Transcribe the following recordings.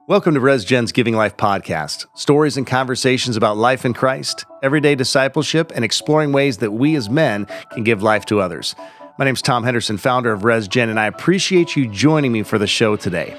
Welcome to RESGEN's Giving Life podcast. Stories and conversations about life in Christ, everyday discipleship, and exploring ways that we as men can give life to others. My name is Tom Henderson, founder of RESGEN, and I appreciate you joining me for the show today.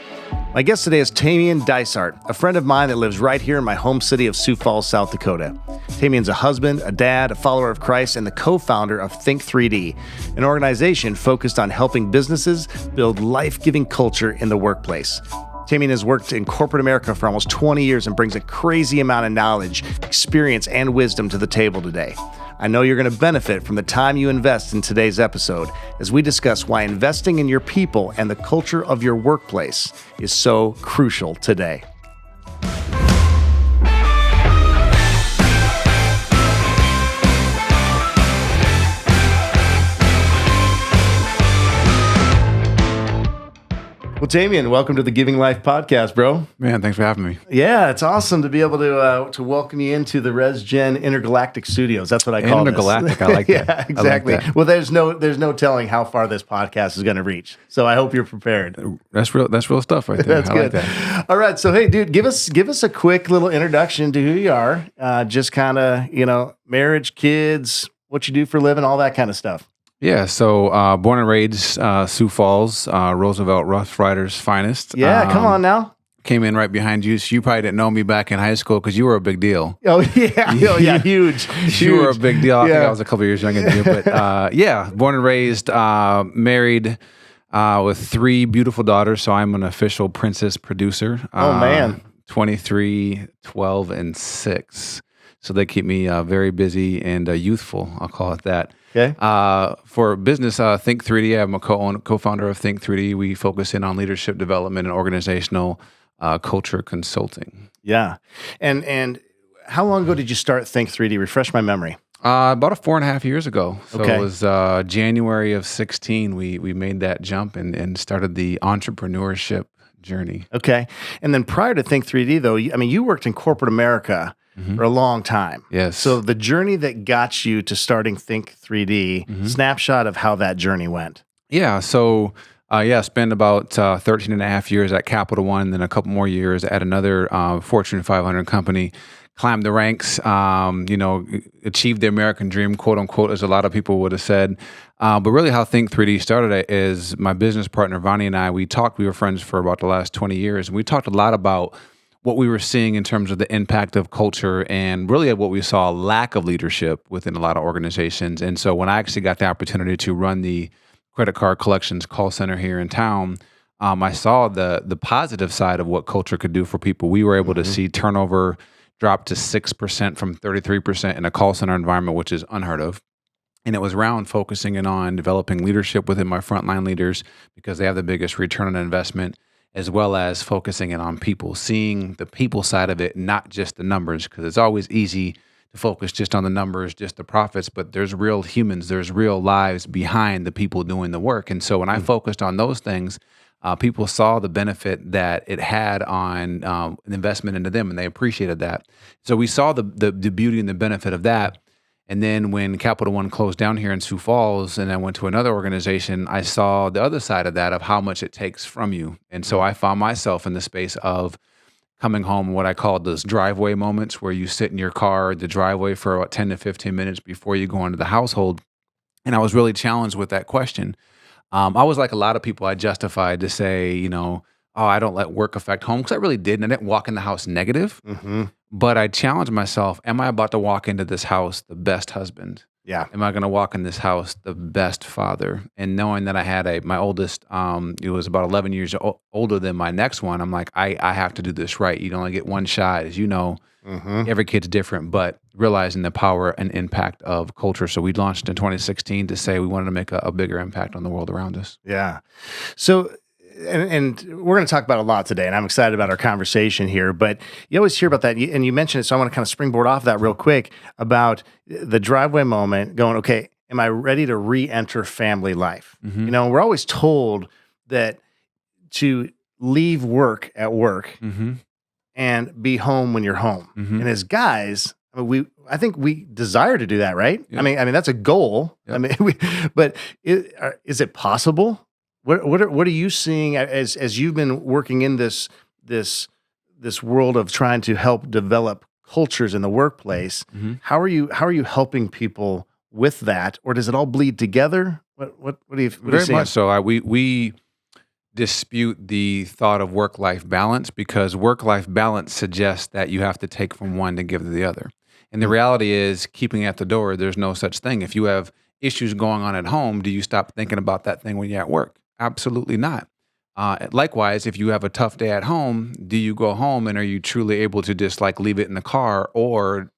My guest today is Tamien Dysart, a friend of mine that lives right here in my home city of Sioux Falls, South Dakota. Tamien's a husband, a dad, a follower of Christ, and the co-founder of Think3D, an organization focused on helping businesses build life-giving culture in the workplace. Tamien has worked in corporate America for almost 20 years and brings a crazy amount of knowledge, experience, and wisdom to the table today. I know you're going to benefit from the time you invest in today's episode as we discuss why investing in your people and the culture of your workplace is so crucial today. Well, Tamien, welcome to the Giving Life podcast, bro. Man, thanks for having me. Yeah, it's awesome to be able to welcome you into the RESGEN Intergalactic Studios. That's what I call Intergalactic, I like that. Yeah, exactly. Like that. Well, there's no telling how far this podcast is going to reach. So I hope you're prepared. That's real stuff right there. That's good. Like that. All right, so hey, dude, give us a quick little introduction to who you are. Just kind of, marriage, kids, what you do for a living, all that kind of stuff. Yeah, so born and raised Sioux Falls, Roosevelt Rough Riders finest. Yeah, come on now. Came in right behind you. So you probably didn't know me back in high school because you were a big deal. Oh yeah, huge. You were a big deal. I think I was a couple years younger than you, but yeah, born and raised, married with 3 beautiful daughters. So I'm an official princess producer. Oh man, 23, 12, and 6. So they keep me very busy and youthful. I'll call it that. Okay. For business, Think3D, I'm a co-founder of Think3D. We focus in on leadership development and organizational culture consulting. Yeah. And how long ago did you start Think3D? Refresh my memory. About 4.5 years ago. So Okay. It was January of 2016. We made that jump and started the entrepreneurship journey. Okay. And then prior to Think3D, though, you worked in corporate America for a long time. Yes. So the journey that got you to starting Think3D, snapshot of how that journey went. Yeah. So, spent about 13 and a half years at Capital One, then a couple more years at another Fortune 500 company, climbed the ranks, achieved the American dream, quote unquote, as a lot of people would have said. But really how Think3D started is my business partner, Vonnie, and I, we were friends for about the last 20 years. And we talked a lot about what we were seeing in terms of the impact of culture and really what we saw, lack of leadership within a lot of organizations. And so when I actually got the opportunity to run the credit card collections call center here in town, I saw the positive side of what culture could do for people. We were able to see turnover drop to 6% from 33% in a call center environment, which is unheard of. And it was around focusing in on developing leadership within my frontline leaders because they have the biggest return on investment, as well as focusing in on people, seeing the people side of it, not just the numbers, because it's always easy to focus just on the numbers, just the profits, but there's real humans, there's real lives behind the people doing the work. And so when I focused on those things, people saw the benefit that it had on an investment into them, and they appreciated that. So we saw the beauty and the benefit of that. And then when Capital One closed down here in Sioux Falls and I went to another organization, I saw the other side of that, of how much it takes from you. And so I found myself in the space of coming home, what I call those driveway moments where you sit in your car, the driveway for about 10 to 15 minutes before you go into the household. And I was really challenged with that question. I was like a lot of people, I justified to say, I don't let work affect home, because I really did. And I didn't walk in the house negative. But I challenged myself, am I about to walk into this house the best husband? Yeah. Am I going to walk in this house the best father? And knowing that I had my oldest, it was about 11 years older than my next one, I'm like, I have to do this right. You only get one shot. As you know, every kid's different, but realizing the power and impact of culture. So we launched in 2016 to say we wanted to make a bigger impact on the world around us. Yeah. So, and we're going to talk about a lot today, and I'm excited about our conversation here, but you always hear about that, and you mentioned it, so I want to kind of springboard off that real quick about the driveway moment going, okay, am I ready to re-enter family life? We're always told that to leave work at work and be home when you're home. And as guys, I think we desire to do that, right? Yep. I mean, that's a goal. Yep. But is it possible? What are you seeing as you've been working in this this world of trying to help develop cultures in the workplace. How are you helping people with that, or does it all bleed together? What do you Very much so. We dispute the thought of work-life balance, because work-life balance suggests that you have to take from one to give to the other. And the reality is, keeping at the door, there's no such thing. If you have issues going on at home, do you stop thinking about that thing when you're at work? Absolutely not. Likewise, if you have a tough day at home, do you go home and are you truly able to just like leave it in the car, or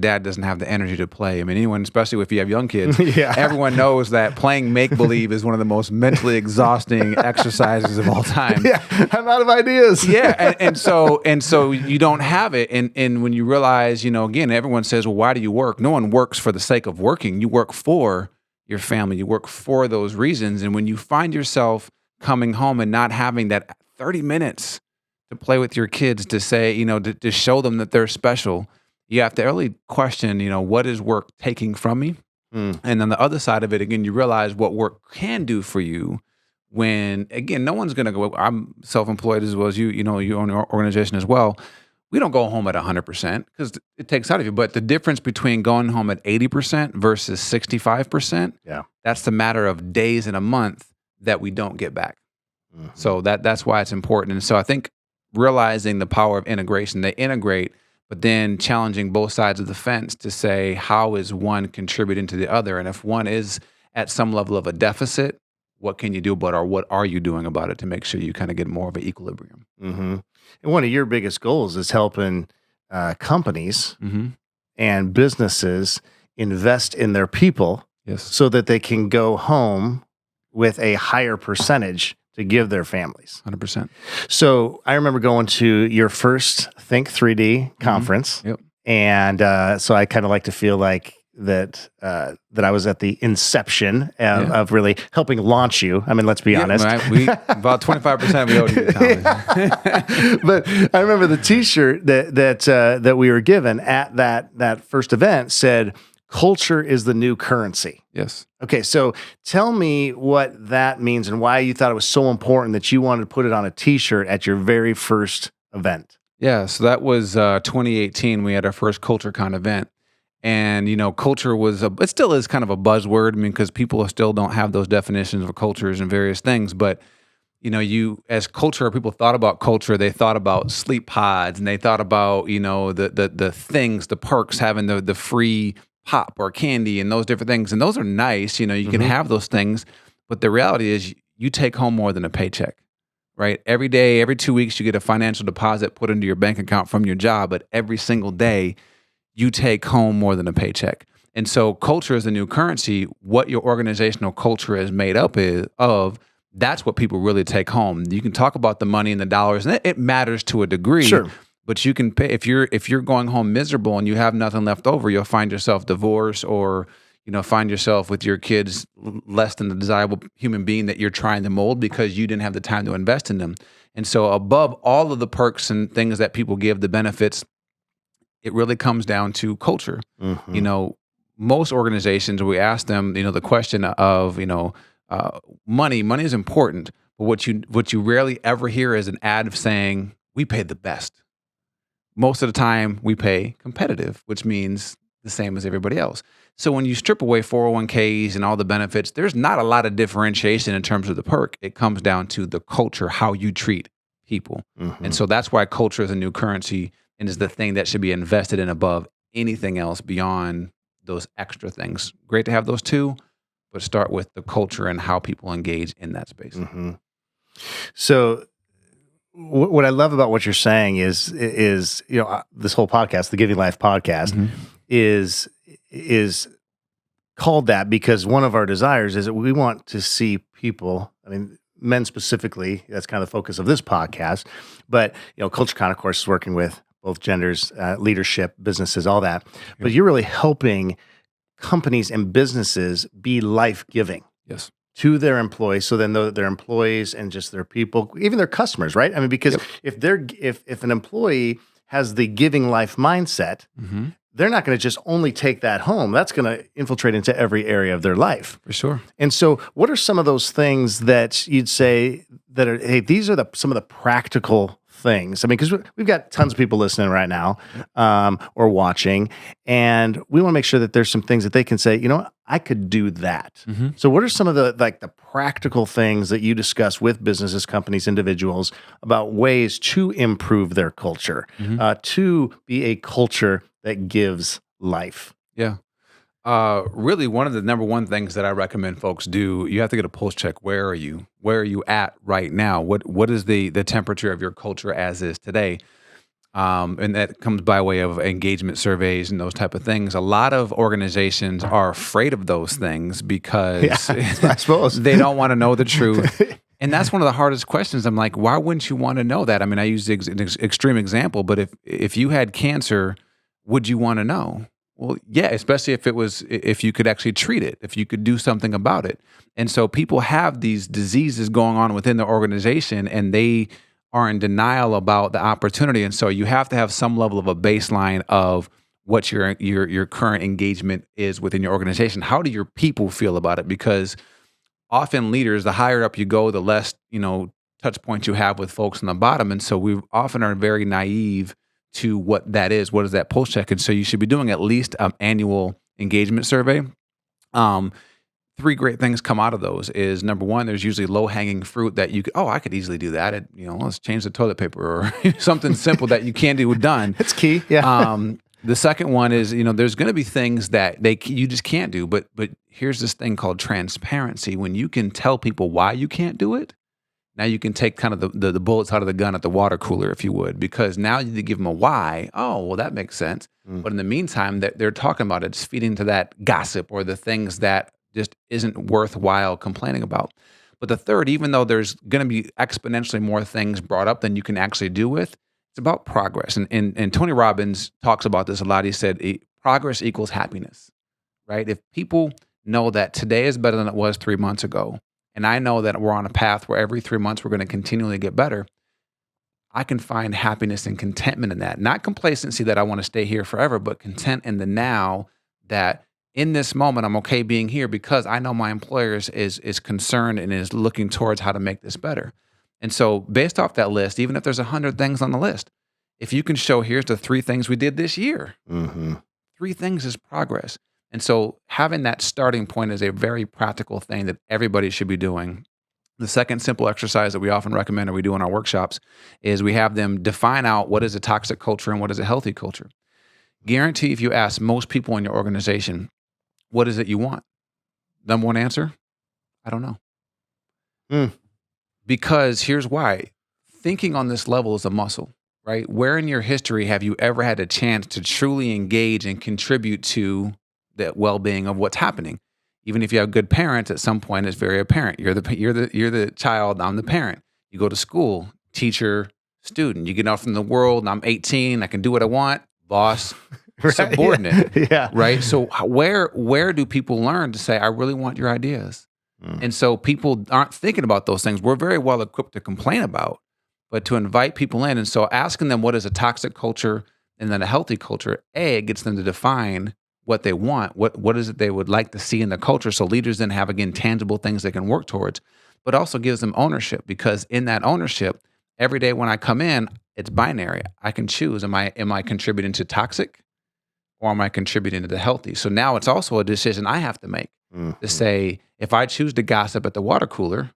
dad doesn't have the energy to play? I mean, anyone, especially if you have young kids, everyone knows that playing make-believe is one of the most mentally exhausting exercises of all time. Yeah, I'm out of ideas. and so you don't have it. And when you realize, again, everyone says, well, why do you work? No one works for the sake of working. You work for your family. You work for those reasons. And when you find yourself coming home and not having that 30 minutes to play with your kids, to say, to show them that they're special, you have to really question, what is work taking from me? And on the other side of it, again, you realize what work can do for you when, again, no one's going to go, I'm self-employed as well as you, you own your organization as well. We don't go home at 100% because it takes out of you. But the difference between going home at 80% versus 65%, that's the matter of days in a month that we don't get back. So that's why it's important. And so I think realizing the power of integration, they integrate, but then challenging both sides of the fence to say, how is one contributing to the other? And if one is at some level of a deficit, what can you do about it, or what are you doing about it to make sure you kind of get more of an equilibrium? And one of your biggest goals is helping companies and businesses invest in their people so that they can go home with a higher percentage to give their families. 100%. So I remember going to your first Think 3D conference. And so I kind of like to feel like that I was at the inception of really helping launch you. I mean, let's be honest. Right. We about 25% we owed you, Thomas. But I remember the T-shirt that we were given at that first event said, "Culture is the new currency." Yes. Okay, so tell me what that means and why you thought it was so important that you wanted to put it on a T-shirt at your very first event. Yeah, so that was 2018. We had our first CultureCon event. And, culture it still is kind of a buzzword, because people still don't have those definitions of cultures and various things. But, as culture, people thought about culture, they thought about sleep pods, and they thought about, the things, the perks, having the free pop or candy and those different things. And those are nice, you can have those things. But the reality is you take home more than a paycheck, right? Every day, every 2 weeks, you get a financial deposit put into your bank account from your job. But every single day, you take home more than a paycheck. And so culture is the new currency. What your organizational culture is made up of, that's what people really take home. You can talk about the money and the dollars, and it matters to a degree. Sure. But you can pay, if you're going home miserable and you have nothing left over, you'll find yourself divorced, or find yourself with your kids less than the desirable human being that you're trying to mold because you didn't have the time to invest in them. And so above all of the perks and things that people give, the benefits, it really comes down to culture. Most organizations, we ask them, the question of, money is important, but what you rarely ever hear is an ad of saying, we pay the best. Most of the time we pay competitive, which means the same as everybody else. So when you strip away 401ks and all the benefits, there's not a lot of differentiation in terms of the perk. It comes down to the culture, how you treat people. And so that's why culture is a new currency and is the thing that should be invested in above anything else beyond those extra things. Great to have those too, but start with the culture and how people engage in that space. So what I love about what you're saying is this whole podcast, the Giving Life podcast, is called that because one of our desires is that we want to see people, men specifically, that's kind of the focus of this podcast, but CultureCon, of course, is working with both genders, leadership, businesses, all that. But you're really helping companies and businesses be life-giving. Yes. To their employees, so then their employees and just their people, even their customers, right? Because if an employee has the giving life mindset, they're not going to just only take that home. That's going to infiltrate into every area of their life. For sure. And so what are some of those things that you'd say that are, hey, these are some of the practical things? I mean, because we've got tons of people listening right now, or watching, and we want to make sure that there's some things that they can say, you know what, I could do that. So what are some of the practical things that you discuss with businesses, companies, individuals about ways to improve their culture, to be a culture that gives life? Yeah. Really, one of the number one things that I recommend folks do, you have to get a pulse check. Where are you? Where are you at right now? What is the temperature of your culture as is today? And that comes by way of engagement surveys and those type of things. A lot of organizations are afraid of those things because I suppose they don't want to know the truth. And that's one of the hardest questions. I'm like, why wouldn't you want to know that? I mean, I use an extreme example, but if you had cancer, would you want to know? Well, yeah, especially if you could actually treat it, if you could do something about it. And so people have these diseases going on within the organization, and they are in denial about the opportunity. And so you have to have some level of a baseline of what your current engagement is within your organization. How do your people feel about it? Because often leaders, the higher up you go, the less, touch points you have with folks on the bottom. And so we often are very naive to what that is. What is that pulse check? And so you should be doing at least an annual engagement survey. Three great things come out of those is, number one, there's usually low-hanging fruit that I could easily do that. Let's change the toilet paper or something simple that you can do done. It's key. Yeah. The second one is, there's going to be things that you just can't do. But here's this thing called transparency. When you can tell people why you can't do it, now you can take kind of the bullets out of the gun at the water cooler, if you would, because now you give them a why. Oh, well, that makes sense. But in the meantime, they're talking about it, it's feeding to that gossip or the things that just isn't worthwhile complaining about. But the third, even though there's going to be exponentially more things brought up than you can actually do with, it's about progress. And Tony Robbins talks about this a lot. He said, progress equals happiness, right? If people know that today is better than it was 3 months ago, and I know that we're on a path where every 3 months we're going to continually get better, I can find happiness and contentment in that. Not complacency that I want to stay here forever, but content in the now, that in this moment I'm okay being here because I know my employer is concerned and is looking towards how to make this better. And so based off that list, even if there's 100 things on the list, if you can show, here's the 3 things we did this year, 3 things is progress. And so having that starting point is a very practical thing that everybody should be doing. The second simple exercise that we often recommend or we do in our workshops is we have them define out what is a toxic culture and what is a healthy culture. Guarantee if you ask most people in your organization, what is it you want? Number one answer, I don't know. Because here's why. Thinking on this level is a muscle, right? Where in your history have you ever had a chance to truly engage and contribute to the well-being of what's happening? Even if you have good parents, at some point it's very apparent. You're the child, I'm the parent. You go to school, teacher, student. You get out from the world, I'm 18, I can do what I want, boss, Right, subordinate. yeah. Right? So where do people learn to say, I really want your ideas? And so people aren't thinking about those things. We're very well equipped to complain about, but to invite people in. And so asking them what is a toxic culture and then a healthy culture, it gets them to define what they want, what is it they would like to see in the culture. So leaders then have, again, tangible things they can work towards, but also gives them ownership, because in that ownership, every day when I come in, it's binary. I can choose, am I contributing to toxic or am I contributing to the healthy? So now it's also a decision I have to make to say, if I choose to gossip at the water cooler,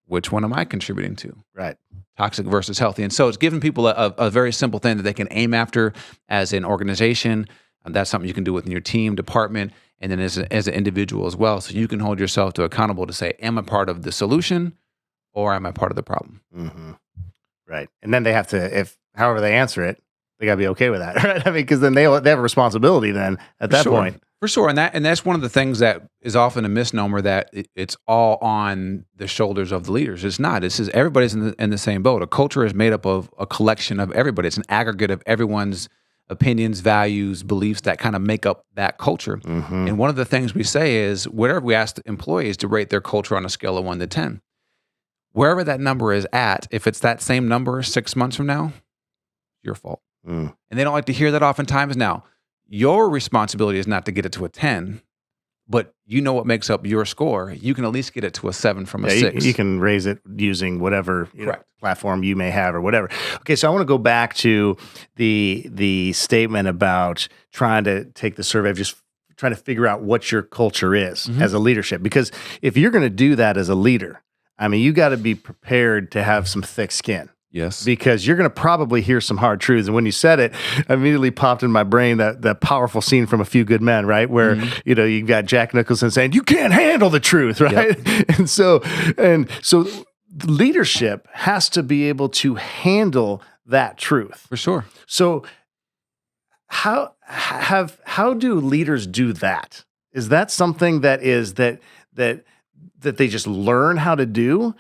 which one am I contributing to? Right. Toxic versus healthy. And so it's giving people a very simple thing that they can aim after as an organization. And that's something you can do within your team, department, and then as an individual as well. So you can hold yourself to accountable to say, am I part of the solution or am I part of the problem? Right. And then they have to, if however they answer it, they got to be okay with that, right? I mean, because then they have a responsibility then at that point. For sure. And that's one of the things that is often a misnomer, that it's all on the shoulders of the leaders. It's not. It's just everybody's in the same boat. A culture is made up of a collection of everybody. It's an aggregate of everyone's opinions, values, beliefs that kind of make up that culture. And one of the things we say is, whenever we ask employees to rate their culture on a scale of 1 to 10, wherever that number is at, if it's that same number 6 months from now, your fault. And they don't like to hear that oftentimes. Now, your responsibility is not to get it to a 10, but you know what makes up your score, you can at least get it to a 7 from a 6. You can raise it using whatever Correct. Platform you may have or whatever. Okay, so I want to go back to the statement about trying to take the survey of just trying to figure out what your culture is as a leadership. Because if you're going to do that as a leader, I mean, you got to be prepared to have some thick skin. Yes. Because you're going to probably hear some hard truths. And when you said it, immediately popped in my brain that powerful scene from A Few Good Men, right? Where, you've got Jack Nicholson saying, you can't handle the truth, right? Yep. And so leadership has to be able to handle that truth. For sure. So how do leaders do that? Is that something that they just learn how to do?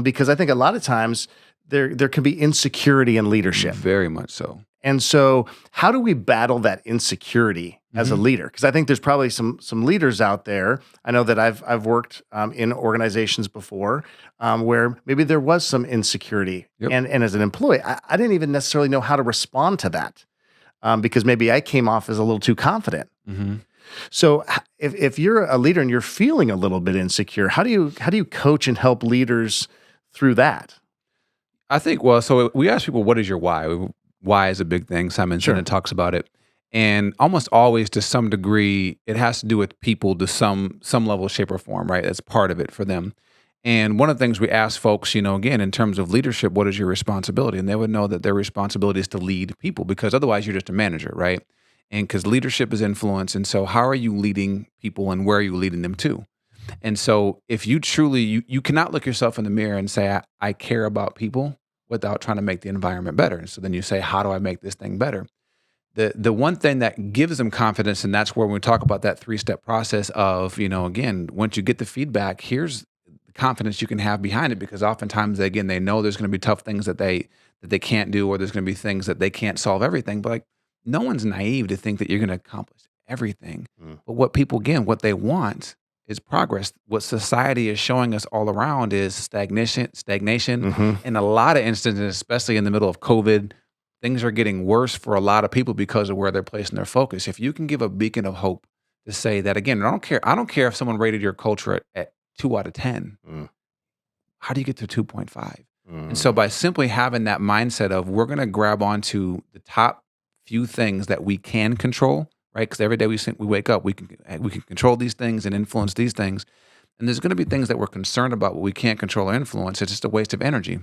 Because I think a lot of times there can be insecurity in leadership. Very much so. And so how do we battle that insecurity as a leader? Because I think there's probably some leaders out there. I know that I've worked in organizations before where maybe there was some insecurity. Yep. And as an employee, I didn't even necessarily know how to respond to that because maybe I came off as a little too confident. So if you're a leader and you're feeling a little bit insecure, how do you coach and help leaders through that? I think, so we ask people, what is your why? Why is a big thing. Simon Sinek talks about it. And almost always, to some degree, it has to do with people to some level, shape, or form, right? That's part of it for them. And one of the things we ask folks, again, in terms of leadership, what is your responsibility? And they would know that their responsibility is to lead people, because otherwise you're just a manager, right? And because leadership is influence. And so how are you leading people and where are you leading them to? And so if you truly, you cannot look yourself in the mirror and say, I care about people, without trying to make the environment better. And so then you say, how do I make this thing better? The one thing that gives them confidence, and that's where we talk about that 3-step process of, again, once you get the feedback, here's the confidence you can have behind it, because oftentimes, again, they know there's going to be tough things that they can't do, or there's going to be things that they can't solve everything. But no one's naive to think that you're going to accomplish everything. But what people, again, what they want is progress. What society is showing us all around is stagnation. In a lot of instances, especially in the middle of COVID, things are getting worse for a lot of people because of where they're placing their focus. If you can give a beacon of hope to say that, again, I don't care if someone rated your culture at 2 out of 10. How do you get to 2.5? And so by simply having that mindset of, we're going to grab onto the top few things that we can control, right? Because every day we wake up, we can control these things and influence these things. And there's going to be things that we're concerned about, but we can't control or influence. It's just a waste of energy.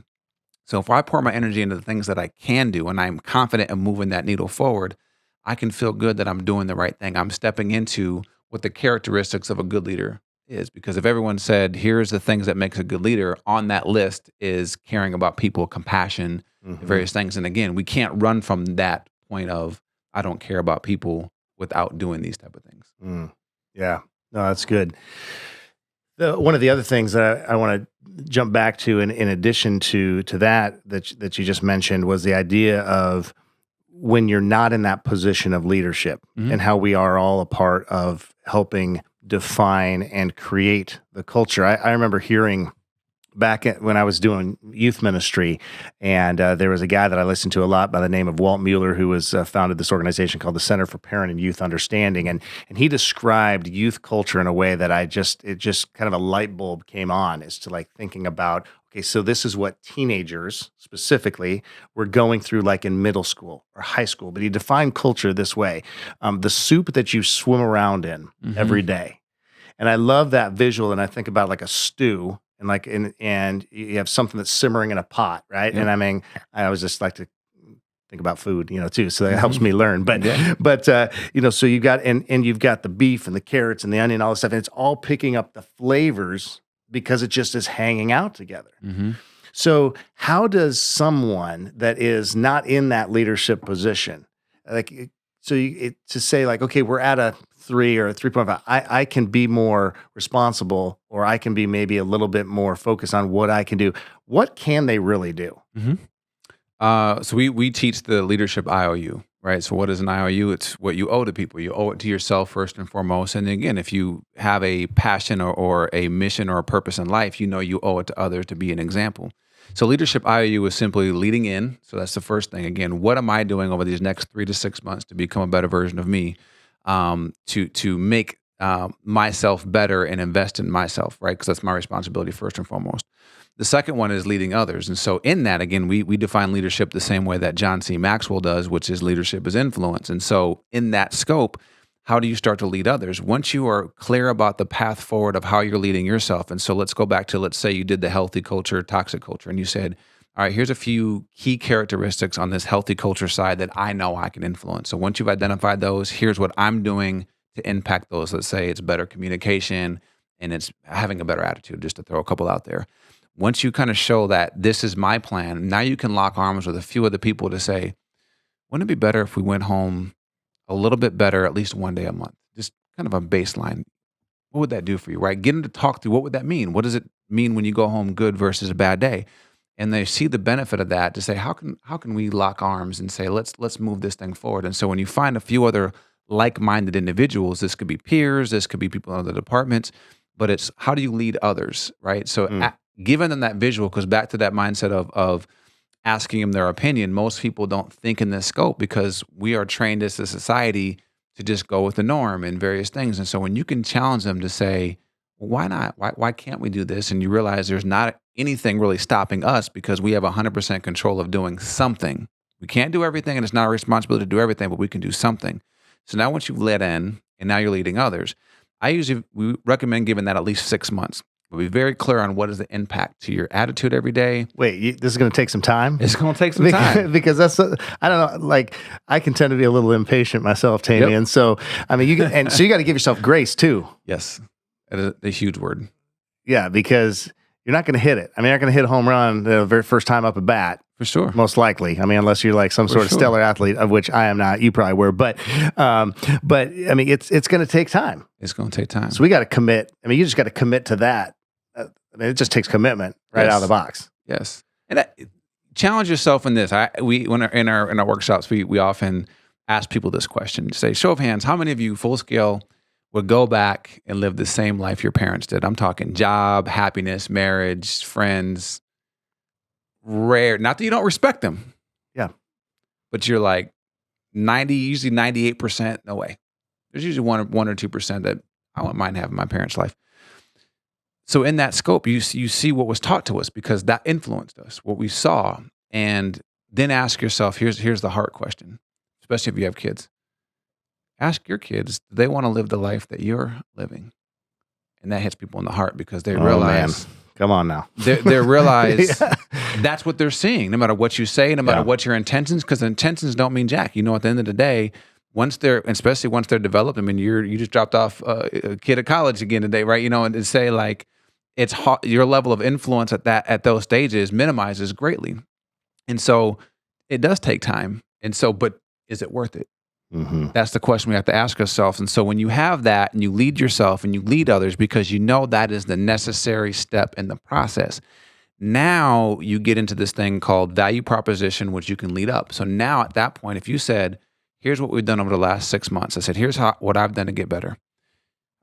So if I pour my energy into the things that I can do, and I'm confident in moving that needle forward, I can feel good that I'm doing the right thing. I'm stepping into what the characteristics of a good leader is. Because if everyone said, here's the things that makes a good leader, on that list is caring about people, compassion, various things. And again, we can't run from that point of, I don't care about people, without doing these type of things. Yeah, no, that's good. One of the other things that I want to jump back to, in addition to that you just mentioned, was the idea of when you're not in that position of leadership, and how we are all a part of helping define and create the culture. I remember hearing back when I was doing youth ministry, and there was a guy that I listened to a lot by the name of Walt Mueller, who was founded this organization called the Center for Parent and Youth Understanding, and he described youth culture in a way that it just kind of a light bulb came on, as to thinking about, okay, so this is what teenagers specifically were going through in middle school or high school. But he defined culture this way: the soup that you swim around in every day. And I love that visual, and I think about a stew. And you have something that's simmering in a pot, right? Yeah. And I always just like to think about food, too. So that helps me learn. But so you've got and you've got the beef and the carrots and the onion, all this stuff, and it's all picking up the flavors because it just is hanging out together. So how does someone that is not in that leadership position, to say okay, we're at a 3 or a 3.5, I can be more responsible, or I can be maybe a little bit more focused on what I can do. What can they really do? So we teach the leadership IOU, right? So what is an IOU? It's what you owe to people. You owe it to yourself first and foremost. And again, if you have a passion or a mission or a purpose in life, you owe it to others to be an example. So leadership IOU is simply leading in. So that's the first thing. Again, what am I doing over these next 3 to 6 months to become a better version of me? To make myself better and invest in myself, right? Because that's my responsibility first and foremost. The second one is leading others. And so in that, again, we define leadership the same way that John C. Maxwell does, which is leadership is influence. And so in that scope, how do you start to lead others? Once you are clear about the path forward of how you're leading yourself. And so let's go back to, let's say you did the healthy culture, toxic culture, and you said, all right, here's a few key characteristics on this healthy culture side that I know I can influence. So once you've identified those, here's what I'm doing to impact those. Let's say it's better communication and it's having a better attitude, just to throw a couple out there. Once you kind of show that this is my plan, now you can lock arms with a few other people to say, wouldn't it be better if we went home a little bit better at least one day a month? Just kind of a baseline. What would that do for you, right? Get them to talk through what would that mean? What does it mean when you go home good versus a bad day? And they see the benefit of that to say, how can we lock arms and say, let's move this thing forward? And so when you find a few other like-minded individuals, this could be peers, this could be people in other departments, but it's how do you lead others, right? So giving them that visual, because back to that mindset of asking them their opinion, most people don't think in this scope because we are trained as a society to just go with the norm and various things. And so when you can challenge them to say, well, why not? Why can't we do this? And you realize there's not anything really stopping us because we have 100% control of doing something. We can't do everything and it's not our responsibility to do everything, but we can do something. So now once you've led in and now you're leading others, we recommend giving that at least 6 months. But be very clear on what is the impact to your attitude every day. Wait, this is going to take some time? It's going to take some time. Because that's, I don't know, like I can tend to be a little impatient myself, Tamien. Yep. So, I mean, so you got to give yourself grace too. Yes. That is a huge word. Yeah, because you're not going to hit it. I mean, you're not going to hit a home run the very first time up a bat. For sure. Most likely. I mean, unless you're like some sort of stellar athlete, of which I am not. You probably were. But I mean, it's going to take time. It's going to take time. So we got to commit. I mean, you just got to commit to that. I mean, it just takes commitment right out of the box. Yes. And challenge yourself in this. In our workshops, we often ask people this question. Say, show of hands, how many of you full scale would go back and live the same life your parents did? I'm talking job, happiness, marriage, friends. Rare. Not that you don't respect them. Yeah. But you're like usually 98%, no way. There's usually one or 2% that I wouldn't mind having my parents' life. So in that scope, you see what was taught to us because that influenced us, what we saw. And then ask yourself, here's the hard question, especially if you have kids. Ask your kids, do they want to live the life that you're living? And that hits people in the heart because they realize... Man. Come on now. They realize that's what they're seeing, no matter what you say, no matter what your intentions, because intentions don't mean jack. You know, at the end of the day, especially once they're developed, I mean, you just dropped off a kid at college again today, right? You know, and to say like, it's your level of influence at those stages minimizes greatly. And so it does take time. And so, but is it worth it? Mm-hmm. That's the question we have to ask ourselves. And so when you have that and you lead yourself and you lead others because you know that is the necessary step in the process, now you get into this thing called value proposition, which you can lead up. So now at that point, if you said, here's what we've done over the last 6 months. I said, here's what I've done to get better.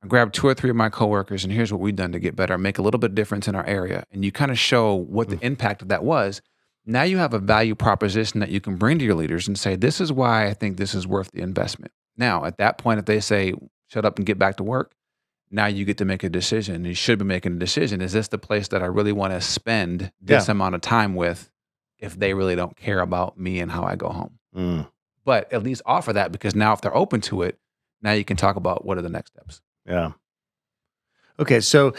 I grabbed 2 or 3 of my coworkers and here's what we've done to get better, make a little bit of difference in our area. And you kind of show what the impact of that was. Now you have a value proposition that you can bring to your leaders and say, this is why I think this is worth the investment. Now, at that point, if they say, shut up and get back to work, now you get to make a decision. You should be making a decision. Is this the place that I really want to spend this amount of time with if they really don't care about me and how I go home? Mm. But at least offer that because now if they're open to it, now you can talk about what are the next steps. Yeah. Okay, so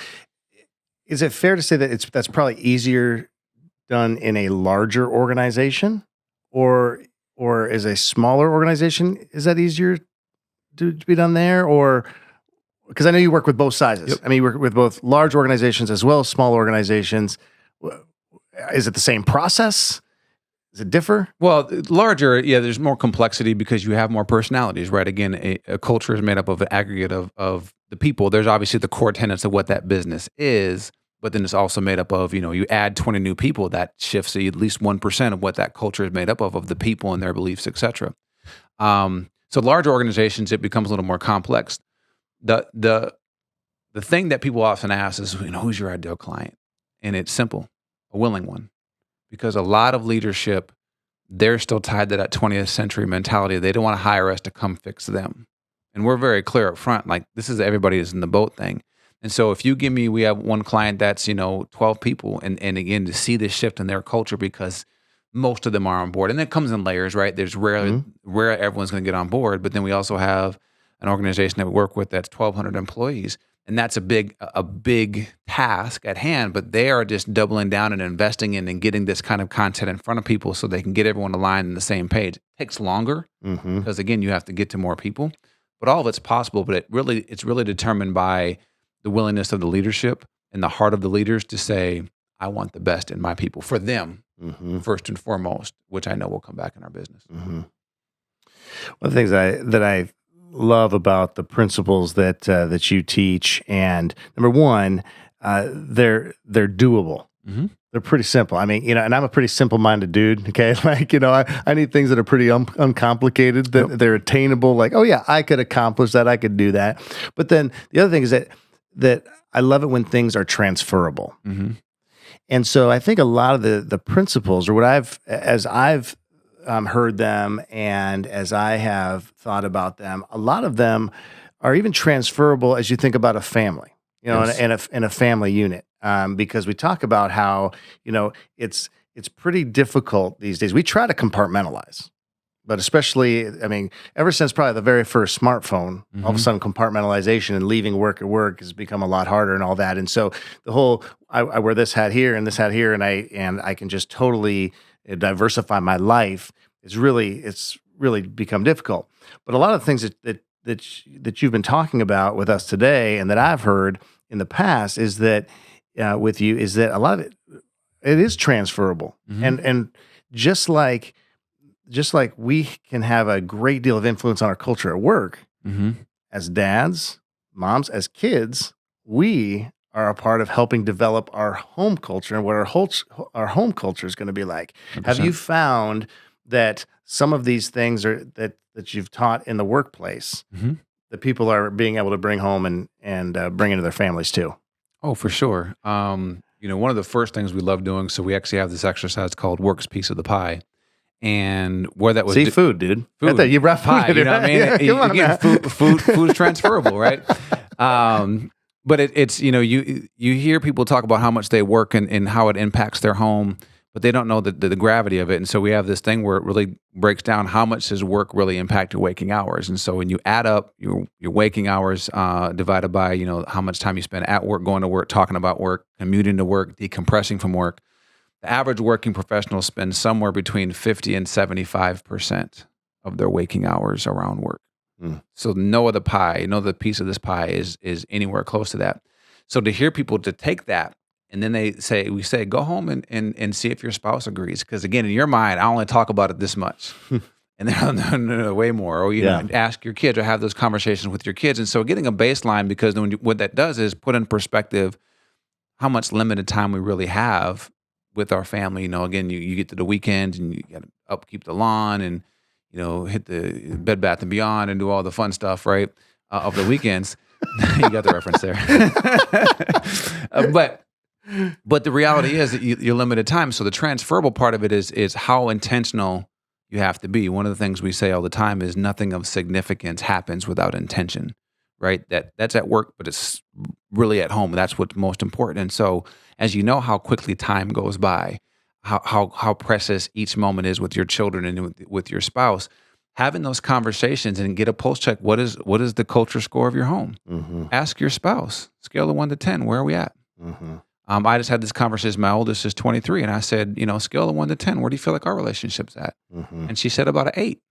is it fair to say that that's probably easier done in a larger organization, or is a smaller organization, is that easier to be done there? Or because I know you work with both sizes. Yep. I mean, you work with both large organizations as well as small organizations. Is it the same process? Does it differ? Well, larger, there's more complexity because you have more personalities, right? Again, a culture is made up of an aggregate of the people. There's obviously the core tenets of what that business is, but then it's also made up of, you add 20 new people, that shifts at least 1% of what that culture is made up of the people and their beliefs, et cetera. So large organizations, it becomes a little more complex. The thing that people often ask is, who's your ideal client? And it's simple, a willing one. Because a lot of leadership, they're still tied to that 20th century mentality. They don't want to hire us to come fix them. And we're very clear up front, like this is everybody is in the boat thing. And so if you give me, we have one client that's, 12 people and again, to see this shift in their culture because most of them are on board and it comes in layers, right? There's rare everyone's going to get on board, but then we also have an organization that we work with that's 1,200 employees. And that's a big task at hand, but they are just doubling down and investing in and getting this kind of content in front of people so they can get everyone aligned on the same page. It takes longer because again, you have to get to more people, but all of it's possible. But it's really determined by the willingness of the leadership and the heart of the leaders to say, I want the best in my people for them first and foremost, which I know will come back in our business. One of the things that I love about the principles that you teach, and number one, they're doable. They're pretty simple. I mean, and I'm a pretty simple-minded dude. Okay, I need things that are pretty uncomplicated, that they're attainable. Like, oh yeah, I could accomplish that. I could do that. But then the other thing is that I love it when things are transferable. And so I think a lot of the principles, or as I've heard them and as I have thought about them, a lot of them are even transferable as you think about a family, Yes. in a family unit, because we talk about how it's pretty difficult these days. We try to compartmentalize, but especially, I mean, ever since probably the very first smartphone, all of a sudden compartmentalization and leaving work at work has become a lot harder and all that. And so the whole I wear this hat here and this hat here, and I can just totally diversify my life. It's really become difficult. But a lot of the things that you've been talking about with us today, and that I've heard in the past, is that with you is that a lot of it is transferable, and just like we can have a great deal of influence on our culture at work, as dads, moms, as kids, we are a part of helping develop our home culture and what our home culture is going to be like. 100%. Have you found that some of these things that you've taught in the workplace that people are being able to bring home and bring into their families too? Oh, for sure. One of the first things we love doing, so we actually have this exercise called Work's Piece of the Pie. And where that was food, dude. Food. I thought you brought pie, food. You know what I mean? Yeah, again, food is transferable, right? But it's you hear people talk about how much they work and how it impacts their home, but they don't know the gravity of it. And so we have this thing where it really breaks down how much does work really impact your waking hours. And so when you add up your waking hours divided by how much time you spend at work, going to work, talking about work, commuting to work, decompressing from work, the average working professional spends somewhere between 50 and 75% of their waking hours around work. So no other piece of this pie is anywhere close to that. So to hear people to take that, and then we say, go home and see if your spouse agrees. Because again, in your mind, I only talk about it this much. And then no, way more. Or ask your kids or have those conversations with your kids. And so getting a baseline, because what that does is put in perspective how much limited time we really have with our family. Again, you get to the weekend and you got to upkeep the lawn and hit the Bed Bath & Beyond and do all the fun stuff, right, of the weekends. You got the reference there. But the reality is that you're limited time. So the transferable part of it is how intentional you have to be. One of the things we say all the time is nothing of significance happens without intention, right? That's at work, but it's really at home. That's what's most important. And so as you know how quickly time goes by, how precious each moment is with your children and with your spouse, having those conversations and get a pulse check. What is the culture score of your home? Ask your spouse, scale of 1 to 10, where are we at? I just had this conversation. My oldest is 23, and I said, scale of 1 to 10, where do you feel like our relationship's at? And she said about an 8.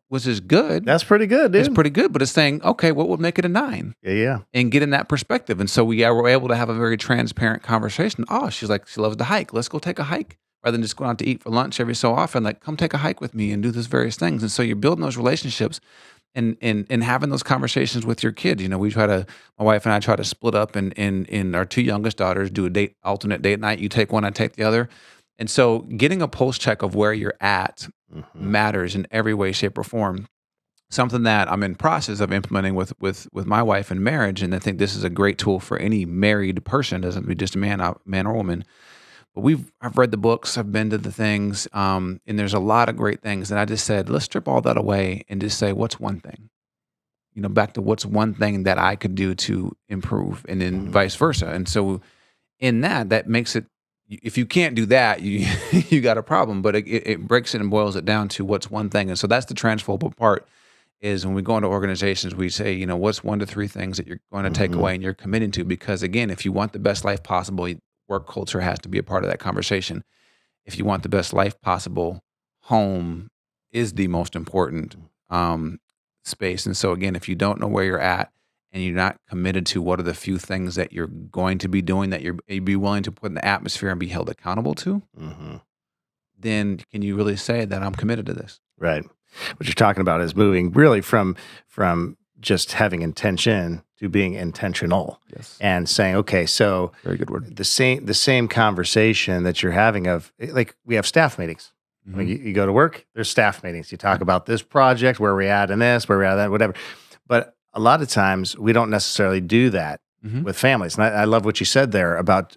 Which is good. That's pretty good, dude. It's pretty good, but it's saying, okay, what would make it a 9? Yeah. And get in that perspective. And so we were able to have a very transparent conversation. Oh, she's like, she loves to hike. Let's go take a hike. Rather than just going out to eat for lunch every so often, like, come take a hike with me and do these various things. And so you're building those relationships and having those conversations with your kids. My wife and I try to split up and our 2 youngest daughters do alternate date night. You take one, I take the other. And so getting a pulse check of where you're at matters in every way, shape, or form. Something that I'm in process of implementing with my wife in marriage, and I think this is a great tool for any married person. It doesn't be just a man or woman. But I've read the books, I've been to the things, and there's a lot of great things. And I just said, let's strip all that away and just say, what's one thing? back to what's one thing that I could do to improve, and then vice versa. And so in that makes it, if you can't do that, you you got a problem. But it breaks it and boils it down to what's one thing. And so that's the transferable part, is when we go into organizations, we say, what's 1 to 3 things that you're going to take away and you're committing to? Because again, if you want the best life possible, work culture has to be a part of that conversation. If you want the best life possible, home is the most important space. And so again, if you don't know where you're at and you're not committed to what are the few things that you're going to be doing that you'd be willing to put in the atmosphere and be held accountable to, then can you really say that I'm committed to this? Right. What you're talking about is moving really from just having intention to being intentional. Yes. And saying, okay, so Very good word. the same conversation that you're having of, like, we have staff meetings. I mean, you go to work, there's staff meetings. You talk about this project, where we're at in this, where we're at in that, whatever. But a lot of times we don't necessarily do that with families. And I love what you said there about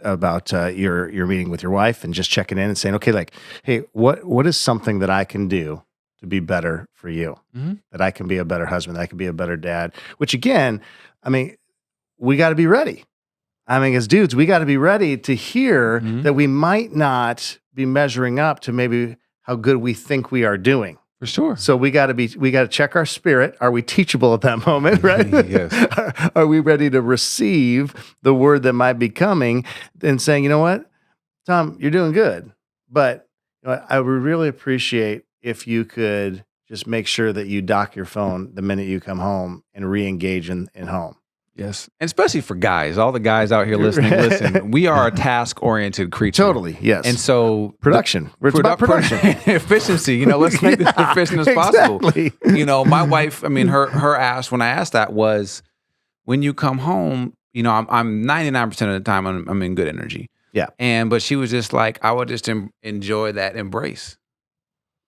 your meeting with your wife and just checking in and saying, okay, like, hey, what is something that I can do to be better for you? That I can be a better husband, that I can be a better dad, which again, I mean, we got to be ready. I mean, as dudes, we got to be ready to hear that we might not be measuring up to maybe how good we think we are doing. For sure. So we got to check our spirit. Are we teachable at that moment, right? Yes. Are we ready to receive the word that might be coming and saying, you know what, Tom, you're doing good, but I would really appreciate if you could just make sure that you dock your phone the minute you come home and re-engage in home. Yes. And especially for guys, all the guys out here listening, listen, we are a task-oriented creature. Totally, yes. And so production. It's about production. Efficiency, let's make this efficient as possible. Exactly. My wife, I mean, her ask when I asked that was, when you come home, I'm 99% of the time I'm in good energy. Yeah. But she was just like, I would just enjoy that embrace.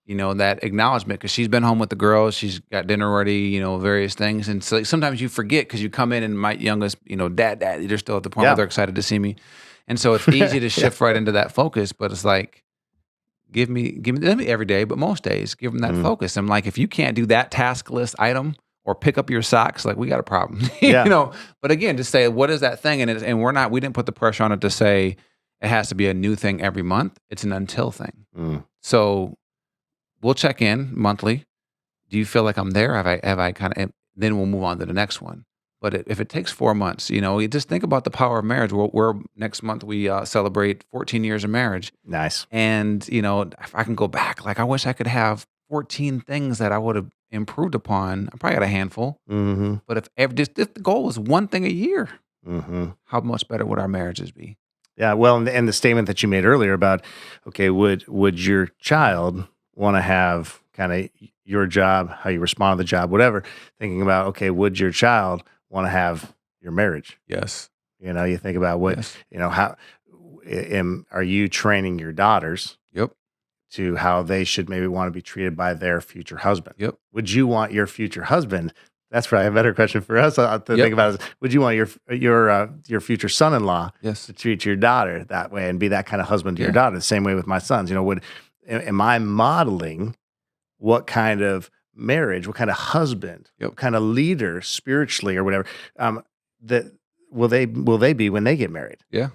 That acknowledgement, because she's been home with the girls, she's got dinner ready, various things. And so sometimes you forget, because you come in and my youngest, dad, they're still at the point where they're excited to see me. And so it's easy to shift right into that focus, but it's like, give me every day, but most days, give them that focus. I'm like, if you can't do that task list item or pick up your socks, like, we got a problem, but again, just say, what is that thing? And we didn't put the pressure on it to say it has to be a new thing every month. It's an until thing. So we'll check in monthly. Do you feel like I'm there? Have I kind of? Then we'll move on to the next one. But if it takes 4 months, you just think about the power of marriage. We're next month we celebrate 14 years of marriage. Nice. And if I can go back, like, I wish I could have 14 things that I would have improved upon. I probably got a handful. But if the goal is one thing a year, how much better would our marriages be? Yeah. Well, and the statement that you made earlier about, okay, would your child want to have kind of your job, how you respond to the job, whatever, thinking about, okay, would your child want to have your marriage? Yes. You think about what, how are you training your daughters to how they should maybe want to be treated by their future husband? Would you want your future husband? That's probably a better question for us to think about. Is, would you want your future son-in-law to treat your daughter that way and be that kind of husband to your daughter? The same way with my sons. Am I modeling what kind of marriage, what kind of husband, what kind of leader spiritually or whatever, that will they be when they get married? Yeah.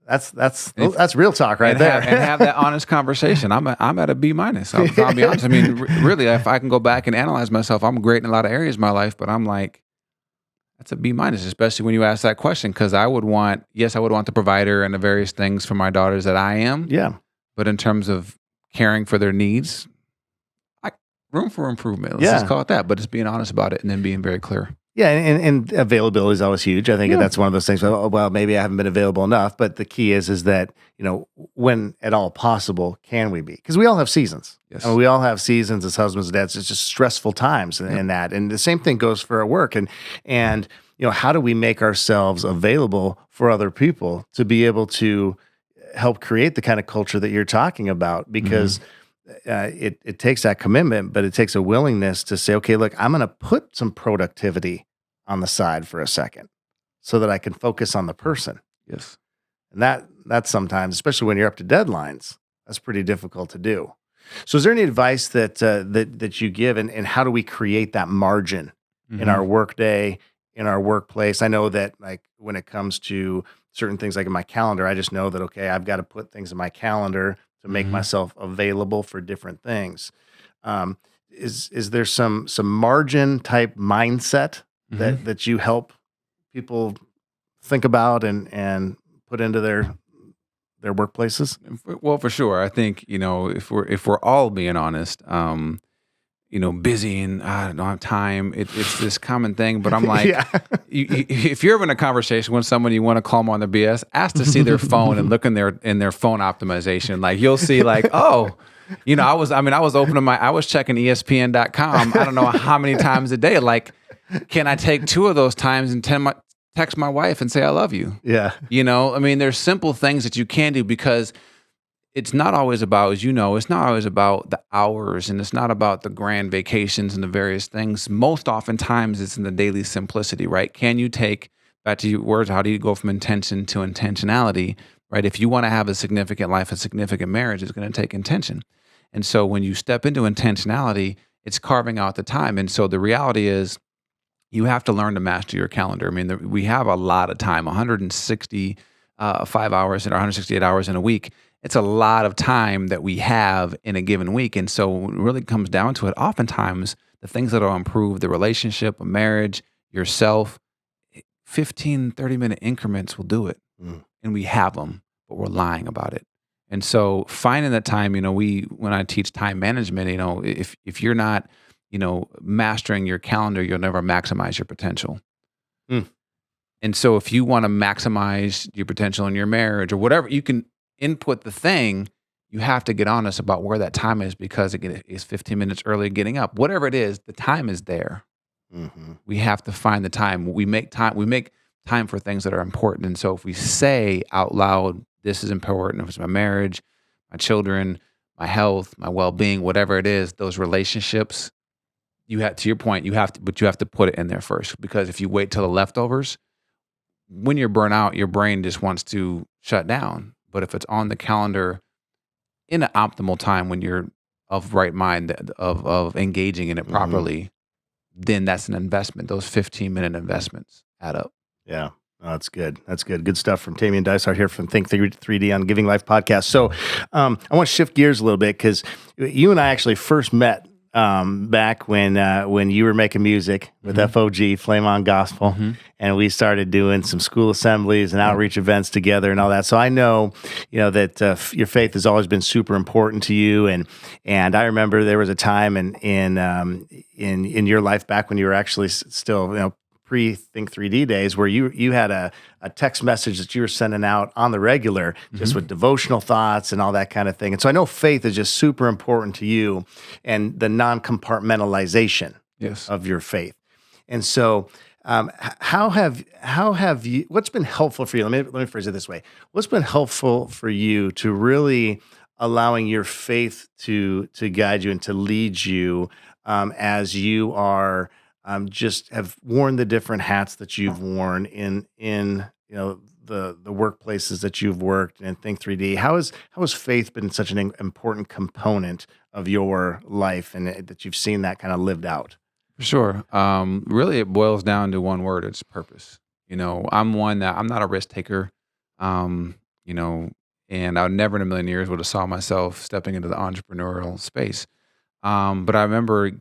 That's real talk right there. And have that honest conversation. I'm at a B-. I'll be honest. I mean, really, if I can go back and analyze myself, I'm great in a lot of areas of my life, but I'm like, that's a B-, especially when you ask that question, because I would want the provider and the various things for my daughters that I am. Yeah. But in terms of caring for their needs, room for improvement. Let's just call it that. But just being honest about it and then being very clear. Yeah, and availability is always huge. I think that's one of those things. Well, maybe I haven't been available enough. But the key is that when at all possible, can we be? Because we all have seasons. Yes. I mean, we all have seasons as husbands and dads. It's just stressful times in that. And the same thing goes for our work. And how do we make ourselves available for other people to be able to help create the kind of culture that you're talking about? Because it takes that commitment, but it takes a willingness to say, okay, look, I'm going to put some productivity on the side for a second so that I can focus on the person. Yes. And that's sometimes, especially when you're up to deadlines, that's pretty difficult to do. So is there any advice that you give, and how do we create that margin in our work day, in our workplace. I know that like when it comes to certain things like in my calendar, I just know that, okay, I've got to put things in my calendar to make hmm myself available for different things. Um, is there some margin type mindset hmm that you help people think about and put into their workplaces? Well, for sure. I think, if we're all being honest, busy and I don't have time. It's this common thing, but I'm like, Yeah. if you're having a conversation with someone, you want to call them on their BS, ask to see their phone and look in their phone optimization. Like you'll see, like, oh, I was checking ESPN.com. I don't know how many times a day. Like, can I take two of those times and text my wife and say I love you? Yeah. There's simple things that you can do because it's not always about, as you know, it's not always about the hours and it's not about the grand vacations and the various things. Most oftentimes it's in the daily simplicity, right? Can you take, back to your words, how do you go from intention to intentionality, right? If you want to have a significant life, a significant marriage, it's going to take intention. And so when you step into intentionality, it's carving out the time. And so the reality is you have to learn to master your calendar. I mean, we have a lot of time, 165 hours or 168 hours in a week. It's a lot of time that we have in a given week. And so when it really comes down to it, oftentimes the things that will improve the relationship, a marriage, yourself, 15, 30-minute increments will do it. Mm. And we have them, but we're lying about it. And so finding that time, when I teach time management, if you're not, mastering your calendar, you'll never maximize your potential. Mm. And so if you want to maximize your potential in your marriage or whatever, you can input the thing, you have to get honest about where that time is because again, it's 15 minutes early getting up. Whatever it is, the time is there. Mm-hmm. We have to find the time. We make time for things that are important. And so if we say out loud, this is important, if it's my marriage, my children, my health, my well-being, whatever it is, those relationships, to your point, you have to put it in there first because if you wait till the leftovers, when you're burnt out, your brain just wants to shut down. But if it's on the calendar in an optimal time when you're of right mind of engaging in it properly, then that's an investment. Those 15-minute investments add up. Yeah. Oh, that's good. That's good. Good stuff from Tamien Dysart here from Think 3D on Giving Life podcast. So I want to shift gears a little bit because you and I actually first met back when you were making music with FOG, Flame on Gospel, and we started doing some school assemblies and outreach events together and all that. So I know, that your faith has always been super important to you. And I remember there was a time in your life back when you were actually still, pre-Think 3D days where you had a text message that you were sending out on the regular just with devotional thoughts and all that kind of thing. And so I know faith is just super important to you and the non-compartmentalization of your faith. And so how have you, what's been helpful for you? Let me phrase it this way. What's been helpful for you to really allowing your faith to guide you and to lead you as you are just have worn the different hats that you've worn in the workplaces that you've worked and Think 3D. How has faith been such an important component of your life and that you've seen that kind of lived out? For sure. Really, it boils down to one word. It's purpose. I'm not a risk taker. And I never in a million years would have saw myself stepping into the entrepreneurial space. But I remember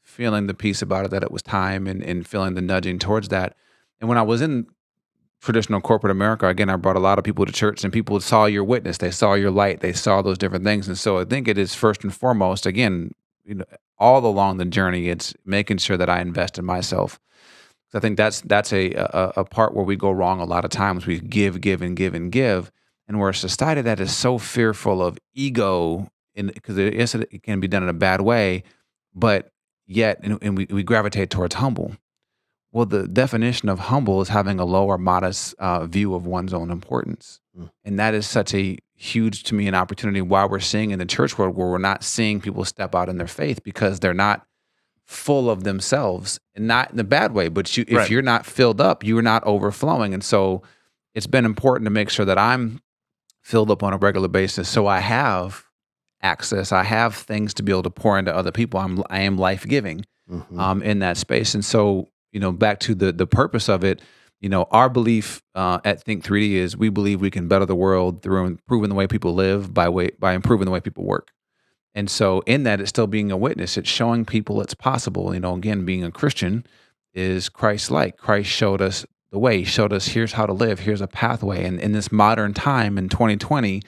feeling the peace about it, that it was time and feeling the nudging towards that. And when I was in traditional corporate America, again, I brought a lot of people to church and people saw your witness, they saw your light, they saw those different things. And so I think it is first and foremost, again, all along the journey, it's making sure that I invest in myself. So I think that's a part where we go wrong a lot of times. We give. And we're a society that is so fearful of ego because it can be done in a bad way, but yet, and we gravitate towards humble. Well, the definition of humble is having a low or modest view of one's own importance. And that is such a huge, to me, an opportunity why we're seeing in the church world where we're not seeing people step out in their faith because they're not full of themselves, and not in a bad way, but if you're not filled up, you're not overflowing. And so it's been important to make sure that I'm filled up on a regular basis so I have access. I have things to be able to pour into other people. I am life-giving in that space. And so back to the purpose of it, our belief at Think 3D is we believe we can better the world through improving the way people live by improving the way people work. And so in that, it's still being a witness. It's showing people it's possible. Again, being a Christian is Christ-like. Christ showed us the way. He showed us here's how to live. Here's a pathway. And in this modern time in 2020,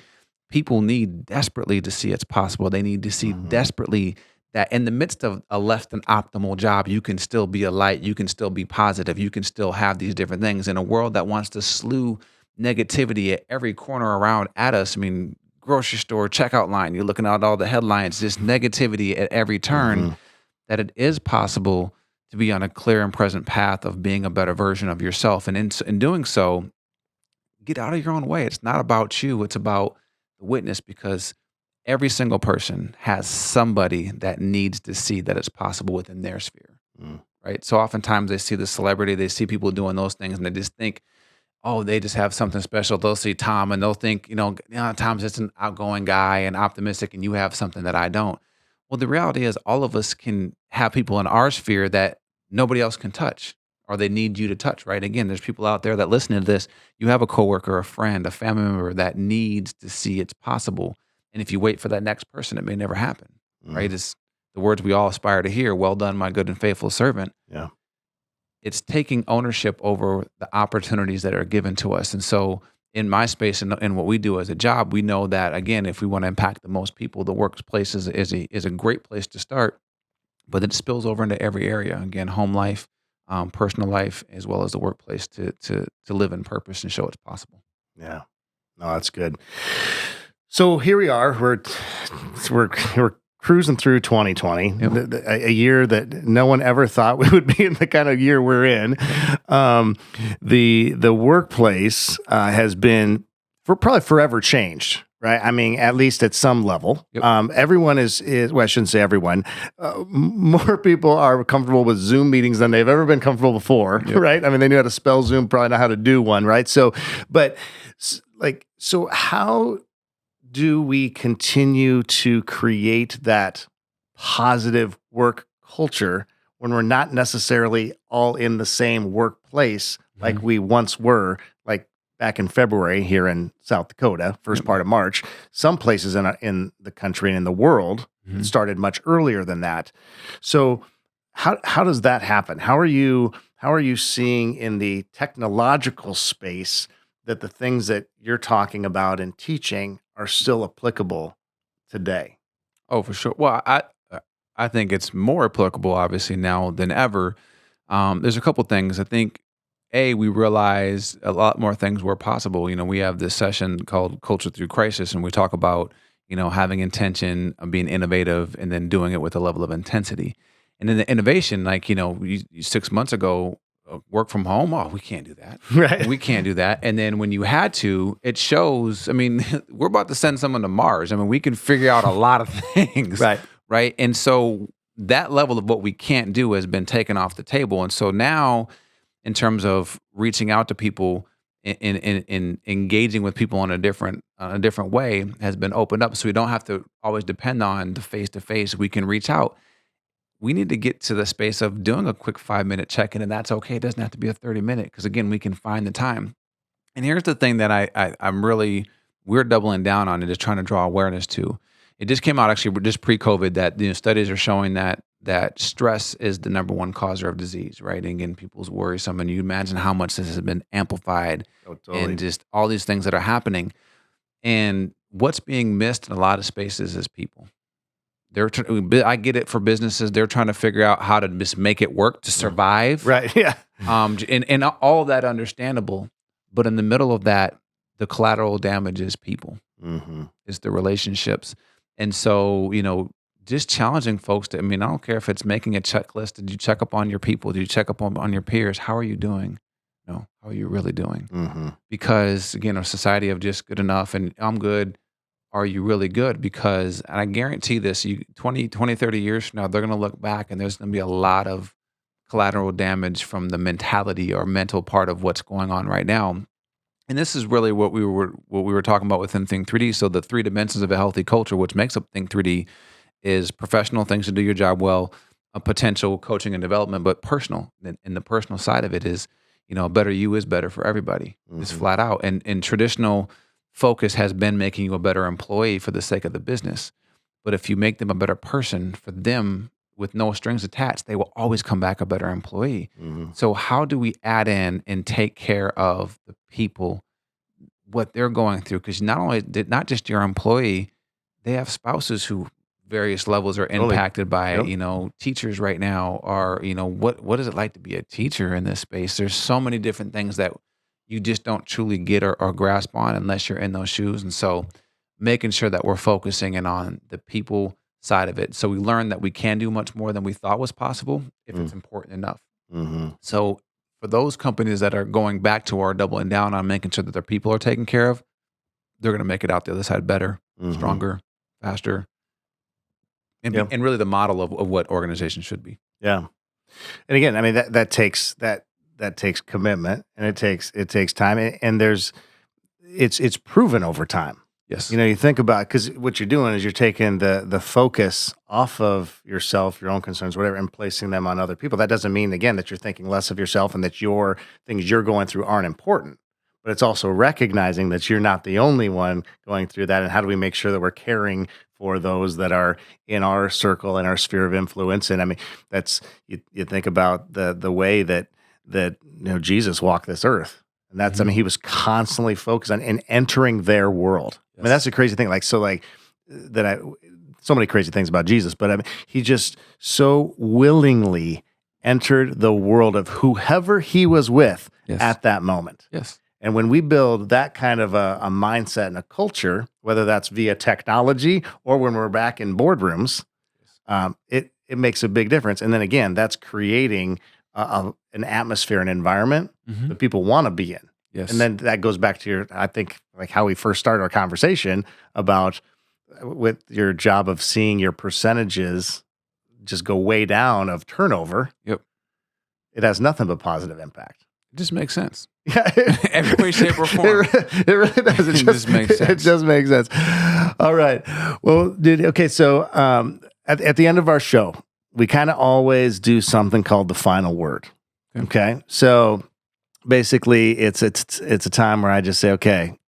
people need desperately to see it's possible. They need to see desperately that in the midst of a less than optimal job, you can still be a light. You can still be positive. You can still have these different things in a world that wants to slew negativity at every corner around at us. I mean, grocery store, checkout line, you're looking at all the headlines, just negativity at every turn, that it is possible to be on a clear and present path of being a better version of yourself. And in doing so, get out of your own way. It's not about you. It's about the witness, because every single person has somebody that needs to see that it's possible within their sphere, right? So oftentimes they see the celebrity, they see people doing those things, and they just think, oh, they just have something special. They'll see Tom and they'll think, Tom's just an outgoing guy and optimistic, and you have something that I don't. Well, the reality is all of us can have people in our sphere that nobody else can touch, or they need you to touch, right? Again, there's people out there that listen to this. You have a coworker, a friend, a family member that needs to see it's possible. And if you wait for that next person, it may never happen, right? It's the words we all aspire to hear, well done, my good and faithful servant. Yeah. It's taking ownership over the opportunities that are given to us. And so in my space and what we do as a job, we know that, again, if we want to impact the most people, the workplace is a great place to start, but it spills over into every area. Again, home life, personal life, as well as the workplace to live in purpose and show it's possible. Yeah. No, that's good. So here we are. We're cruising through 2020, a year that no one ever thought we would be in the kind of year we're in. The workplace has been probably forever changed, right? I mean, at least at some level. Everyone is well, I shouldn't say everyone. More people are comfortable with Zoom meetings than they've ever been comfortable before, right? I mean, they knew how to spell Zoom, probably know how to do one, right? So how do we continue to create that positive work culture when we're not necessarily all in the same workplace like we once were, like back in February here in South Dakota, first part of March? Some places in the country and in the world started much earlier than that. So how does that happen? How are you seeing in the technological space that the things that you're talking about and teaching are still applicable today? Oh, for sure. Well, I think it's more applicable, obviously, now than ever. There's a couple things. I think, we realize a lot more things were possible. We have this session called Culture Through Crisis, and we talk about, having intention, being innovative, and then doing it with a level of intensity. And then the innovation, 6 months ago, work from home, we can't do that. Right. We can't do that. And then when you had to, it shows, we're about to send someone to Mars. We can figure out a lot of things. Right. And so that level of what we can't do has been taken off the table. And so now, in terms of reaching out to people in engaging with people in a different way, has been opened up. So we don't have to always depend on the face-to-face. We can reach out. We need to get to the space of doing a quick 5-minute check-in, and that's okay. It doesn't have to be a 30-minute, because again, we can find the time. And here's the thing that we're doubling down on and just trying to draw awareness to. It just came out actually just pre-COVID that studies are showing that stress is the number one causer of disease, right? And again, people's worrisome, and you imagine how much this has been amplified and just all these things that are happening. And what's being missed in a lot of spaces is people. I get it for businesses. They're trying to figure out how to just make it work to survive. Right. Yeah. And all of that understandable. But in the middle of that, the collateral damage is people. It's the relationships. And so, just challenging folks to, I don't care if it's making a checklist. Did you check up on your people? Did you check up on your peers? How are you doing? How are you really doing? Because again, a society of just good enough and I'm good. Are you really good? Because, and I guarantee this, 20, 30 years from now, they're going to look back and there's going to be a lot of collateral damage from the mentality or mental part of what's going on right now. And this is really what we were talking about within Think 3D. So the 3 dimensions of a healthy culture, which makes up Think 3D, is professional things to do your job well, a potential coaching and development, but personal. And the personal side of it is, a better you is better for everybody. It's flat out. And traditional focus has been making you a better employee for the sake of the business. But if you make them a better person, for them with no strings attached, they will always come back a better employee. So how do we add in and take care of the people, what they're going through? Because not just your employee, they have spouses who various levels are impacted by, Yep. Teachers right now are, what is it like to be a teacher in this space? There's so many different things that you just don't truly get or grasp on unless you're in those shoes. And so making sure that we're focusing in on the people side of it. So we learned that we can do much more than we thought was possible if it's important enough. So for those companies that are going back to or doubling down on making sure that their people are taken care of, they're going to make it out the other side better, stronger, faster, and and really the model of what organizations should be. Yeah. And again, I mean, that takes commitment, and it takes time, and it's proven over time. Yes. You think about, because what you're doing is you're taking the focus off of yourself, your own concerns, whatever, and placing them on other people. That doesn't mean, again, that you're thinking less of yourself and that your things you're going through aren't important. But it's also recognizing that you're not the only one going through that. And how do we make sure that we're caring for those that are in our circle, in our sphere of influence? And I mean, that's you think about the way that Jesus walked this earth. And that's, I mean, he was constantly focused on and entering their world. I mean, that's a crazy thing. So many crazy things about Jesus, but I mean, he just so willingly entered the world of whoever he was with at that moment. Yes. And when we build that kind of a mindset and a culture, whether that's via technology or when we're back in boardrooms, it makes a big difference. And then again, that's creating an atmosphere, an environment that people want to be in. Yes. And then that goes back to I think, like how we first started our conversation about with your job of seeing your percentages just go way down of turnover. Yep. It has nothing but positive impact. It just makes sense. Yeah. Every way, shape, or form. It really does. It just makes sense. It just makes sense. All right. Well, okay. So at the end of our show, we kind of always do something called the final word. Okay. So basically, it's a time where I just say, okay,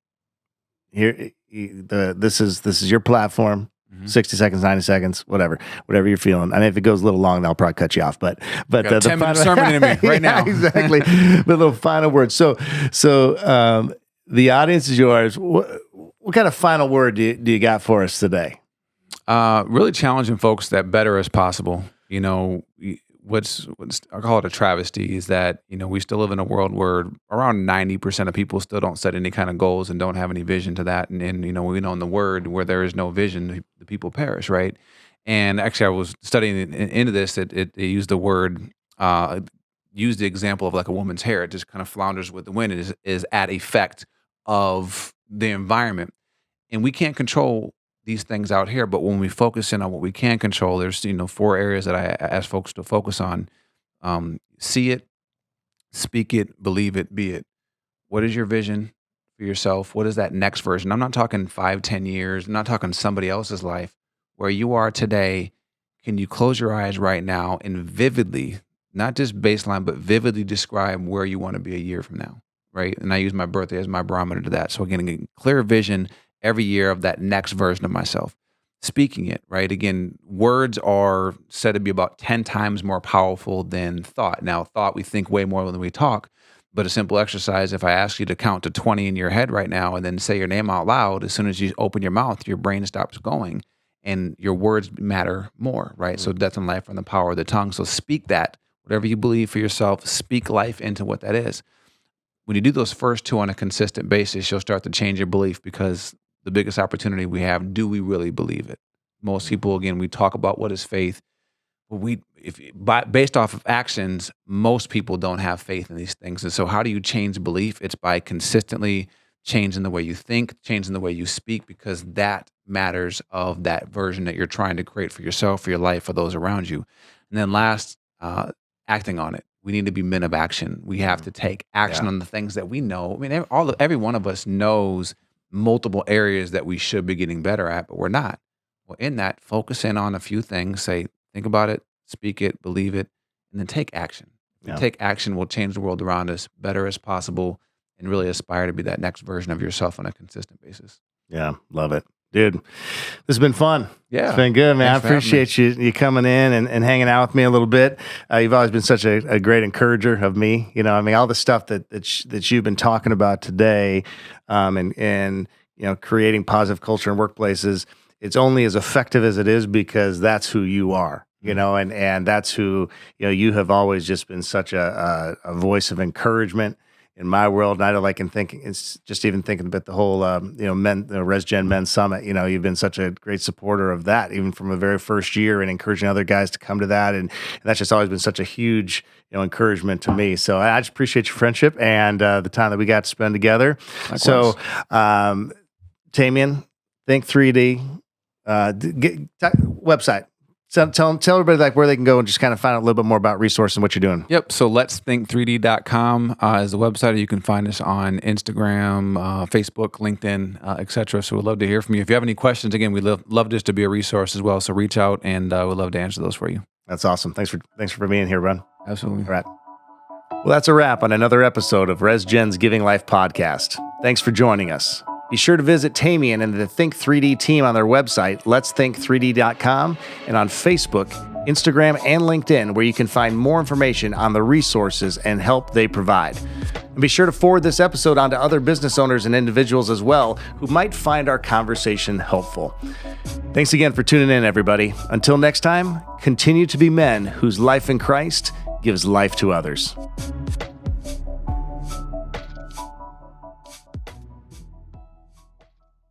here, this is your platform. 60 seconds, 90 seconds, whatever you're feeling. I mean, if it goes a little long, I'll probably cut you off. But the 10-minute sermon in me right now. Exactly. The little final word. So the audience is yours. What kind of final word do you got for us today? Really challenging folks that better is possible. What's I call it a travesty is that, we still live in a world where around 90% of people still don't set any kind of goals and don't have any vision to that. And we know in the word, where there is no vision, the people perish, right? And actually, I was studying into this. It used the word, used the example of like a woman's hair. It just kind of flounders with the wind. It is at effect of the environment. And we can't control these things out here, but when we focus in on what we can control, there's 4 areas that I ask folks to focus on. See it, speak it, believe it, be it. What is your vision for yourself? What is that next version? I'm not talking 5-10 years. I'm not talking somebody else's life. Where you are today, can you close your eyes right now and vividly, not just baseline, but vividly describe where you want to be a year from now, right? And I use my birthday as my barometer to that. So again, a clear vision every year of that next version of myself. Speaking it, right? Again, words are said to be about 10 times more powerful than thought. Now, thought, we think way more than we talk, but a simple exercise, if I ask you to count to 20 in your head right now and then say your name out loud, as soon as you open your mouth, your brain stops going and your words matter more, right? So death and life are in the power of the tongue. So speak that, whatever you believe for yourself, speak life into what that is. When you do those first 2 on a consistent basis, you'll start to change your belief, because the biggest opportunity we have, do we really believe it? Most people, again, we talk about what is faith. Based off of actions, most people don't have faith in these things. And so how do you change belief? It's by consistently changing the way you think, changing the way you speak, because that matters of that version that you're trying to create for yourself, for your life, for those around you. And then last, acting on it. We need to be men of action. We have to take action on the things that we know. I mean, every one of us knows multiple areas that we should be getting better at, but we're not. Well, in that, focus in on a few things. Think about it, speak it, believe it, and then take action. If we take action, we'll change the world around us better as possible and really aspire to be that next version of yourself on a consistent basis. Yeah, love it. Dude, this has been fun. Yeah. It's been good, man. Thanks I appreciate you coming in and hanging out with me a little bit. You've always been such a great encourager of me. You know, I mean, all the stuff that you've been talking about today, and you know, creating positive culture in workplaces, it's only as effective as it is because that's who you are. You know, and that's who, you know, you have always just been such a voice of encouragement in my world. And I like in thinking, it's just even thinking about the whole, RESGEN Men's Summit. You know, you've been such a great supporter of that, even from the very first year, and encouraging other guys to come to that. And that's just always been such a huge, you know, encouragement to me. So I just appreciate your friendship and the time that we got to spend together. Likewise. So, Tamien, Think 3D, website. So tell everybody like where they can go and just kind of find out a little bit more about resource and what you're doing. Yep. So letsthinkthreed.com is the website. You can find us on Instagram, Facebook, LinkedIn, etc. So we'd love to hear from you. If you have any questions, again, we'd love just to be a resource as well. So reach out and we'd love to answer those for you. That's awesome. Thanks for being here, Ron. Absolutely. All right. Well, that's a wrap on another episode of RESGEN's Giving Life podcast. Thanks for joining us. Be sure to visit Tamien and the Think 3D team on their website, letsthinkthreed.com, and on Facebook, Instagram, and LinkedIn, where you can find more information on the resources and help they provide. And be sure to forward this episode on to other business owners and individuals as well who might find our conversation helpful. Thanks again for tuning in, everybody. Until next time, continue to be men whose life in Christ gives life to others.